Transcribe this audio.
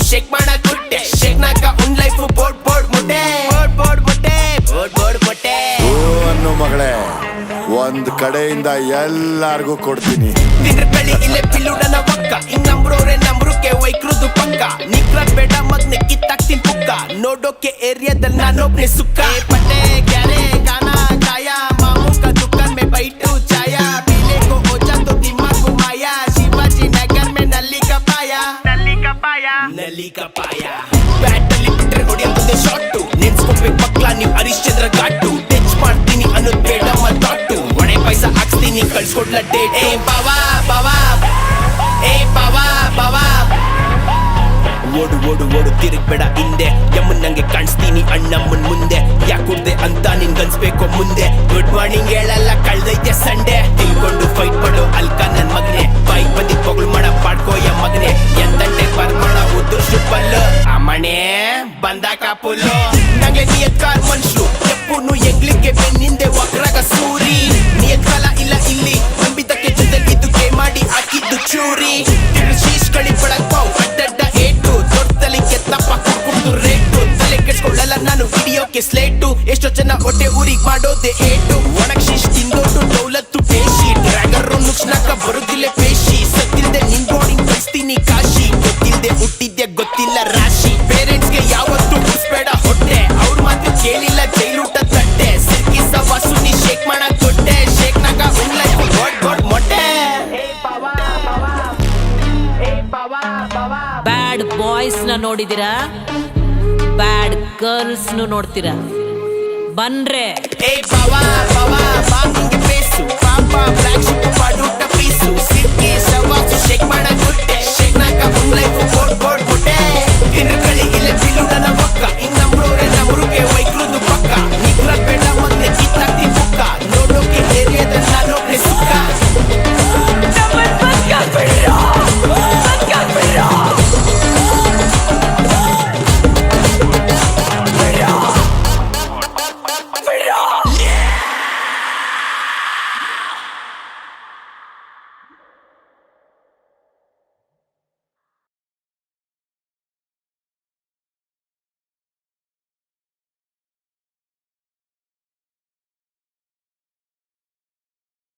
shake ಮಾಡಾಕುಟ್ಟೆ shake ನಾಕ ಉನ್ ಲೈಫ್ ಬೋರ್ಡ್ ಬೋರ್ಡ್ ಮುಟ್ಟೆ ಬೋರ್ಡ್ ಬೋರ್ಡ್ ಮುಟ್ಟೆ ಬೋರ್ಡ್ ಬೋರ್ಡ್ ಮುಟ್ಟೆ ಓ ಅನ್ನು ಮಗಳೇ ಒಂದ್ ಕಡೆಯಿಂದ ಎಲ್ಲಾರ್ಗೂ ಕೊಡ್ತೀನಿ ತಿಂದ್ರ ಬೆಳಿ ಇಲ್ಲೇ ಪಿಲ್ಲುಡನ ಒಕ್ಕ ಹಿಂಗ್ ನಂಬ್ರೋರೆ ನಂಬ್ರುಕೆ ವೈಕ್ರುದು ಪಕ್ಕ ನಿಕ್ರ ಬೇಡ ಮಗ್ನೆ ಕಿತ್ತಾಕ್ತಿನ್ ಪುಕ್ಕ ನೋಡೋಕೆ ಏರಿಯಾದಲ್ಲಿ ನಾನೊಬ್ನೆ ಸುಕ್ಕ ಪಟ್ಟೆ ಗ್ಯಾರೆ ಗಾನ ಕಾಯ ಮಾಮೂಕ ದುಕಾನ್ ಮೇ ಬೈಟು ಚಾಯ पीले को ओजा तो दिमाग घुमाया शिवाजी नगर में नली का पाया ಬ್ಯಾಟಲ್ಲಿ ಬಿಟ್ರೆ ಹೊಡೆಯ ಮುಂದೆ ಶಾಟು ನೆನ್ಸ್ಕೊಬೇಕು ಮಕ್ಳ ನೀವ್ ಹರಿಶ್ಚಂದ್ರ ಘಾಟು ಟಚ್ ಮಾಡ್ತೀನಿ ಅನ್ನೋದ್ ಬೇಡ ಮತ್ತಾಟು ಒಣೆ ಪೈಸ ಹಾಕ್ಸ್ತೀನಿ ಕಳ್ಸ್ಕೊಡ್ಲ ಡೇಟ್ ಏ ಬಾವಾ ಬಾವಾ ಏ ಬಾವಾ ಬಾವಾ ಓಡು ಓಡು ಓಡು ತಿರುಗ್ಬೇಡ ಹಿಂದೆ ಯಮ್ಮನ್ ನಂಗೆ ಕಾಣಿಸ್ತೀನಿ ಅಣ್ಣಮ್ಮನ್ ಮುಂದೆ ಯಾಕುಡ್ದೆ ಅಂತ ನಿನ್ಗನ್ಸ್ಬೇಕು ಮುಂದೆ ಗುಡ್ ಮಾರ್ನಿಂಗ್ ಹೇಳಲ್ಲ ಕಳ್ದೈತೆ ಸಂಡೆ ತಿಳ್ಕೊಂಡು ಫೈಟ್ ಮಾಡೋ ಅಲ್ಕ ನನ್ ಮಗನೆ ಬೈಕ್ ಬಂದಿದ್ ಪೊಗಳು ಮಾಡ ಪಾಡ್ಕೋಯ ಮಗನೆ ಎಂದಂಡೆ ಬರ್ಮಾಡ ಉದುರ್ಸು ಪಲ್ಲು ಅಮ್ಮಣೆ ಬಂದಾಕ ಪುಲ್ಲು ನಂಗೆ ನಿಯತ್ ಕಾರ್ ಮನ್ಷು ಎಪ್ಪುನು ಎಂಗ್ಲಿಕ್ಕೆ ಬೆನ್ನಿಂದೆ ವಕ್ರಾಗ ಸೂರಿ ನಿಯತ್ ಕಾಲ ಇಲ್ಲ ಇಲ್ಲಿ ನಂಬಿದಕ್ಕೆ ಜೊತೆಗಿದ್ದು ಕೈ ಮಾಡಿ ಹಾಕಿದ್ದು ಚೂರಿ ಶೀಶ್ ಕಳಿ ಪಡಕ್ ಪಾವ್ ಅಡ್ಡಡ್ಡ ಏಟು ದೊಡ್ಡಲಿ ಕೆತ್ತಪ್ಪ ಕುಡ್ದು ರೇಟು ತಲೆ ಕೆಡ್ಸ್ಕೊಳ್ಳಲ್ಲ ನಾನು ವಿಡಿಯೋಕೆ ಸ್ಲೇಟು ಎಷ್ಟೋ ಜನ ಹೊಟ್ಟೆ ಊರಿಗ್ ಮಾಡೋದೆ ಏಟು ಒಣಗ್ ಶೀಶ್ ತಿಂದೋಟು ದೌಲತ್ತು ಪೇಶಿ ಡ್ರ್ಯಾಗರ್ ನುಕ್ಸ್ನಾಕ ಬರುದಿಲ್ಲ ಪೇಶಿ ಸತ್ತಿಲ್ದೆ ನಿನ್ ಬೋರ್ಡಿಂಗ್ ಕಳಿಸ್ತೀನಿ ಕಾಶಿ ಗೊತ್ತಿಲ್ದೆ ಹುಟ್ಟಿದ್ದೆ ಗೊತ್ತಿಲ್ಲ ರಾಶಿ ಪೇರೆಂಟ್ಸ್ಗೆ ಯಾವತ್ತೂ ಮುಸ್ಬೇಡ ಹೊಟ್ಟೆ ಅವ್ರ ಮಾತ್ರ ಕೇಳಿಲ್ಲ ಜೈಲೂಟ ತಟ್ಟೆ ಸಿರ್ಕಿಸ ವಸುನಿ ಶೇಕ್ ಮಾಡಕ್ ಕೊಟ್ಟೆ ಶೇಕ್ ನಾಗ ಉನ್ ಲೈಫ್ ಗೋಡ್ ಗೋಡ್ ಮೊಟ್ಟೆ ಬ್ಯಾಡ್ ಬಾಯ್ಸ್ ನ ನೋಡಿದಿರಾ ಬ್ಯಾಡ್ ಗರ್ಲ್ಸ್ ನೋಡ್ತೀರಾ ಬನ್ರೆ ಏ ಬಾವಾ ಬಾವಾ ಬಾ ಹಿಂಗೆ ಬೇಸು ಪಾಪ ಬ್ಲಾಕ್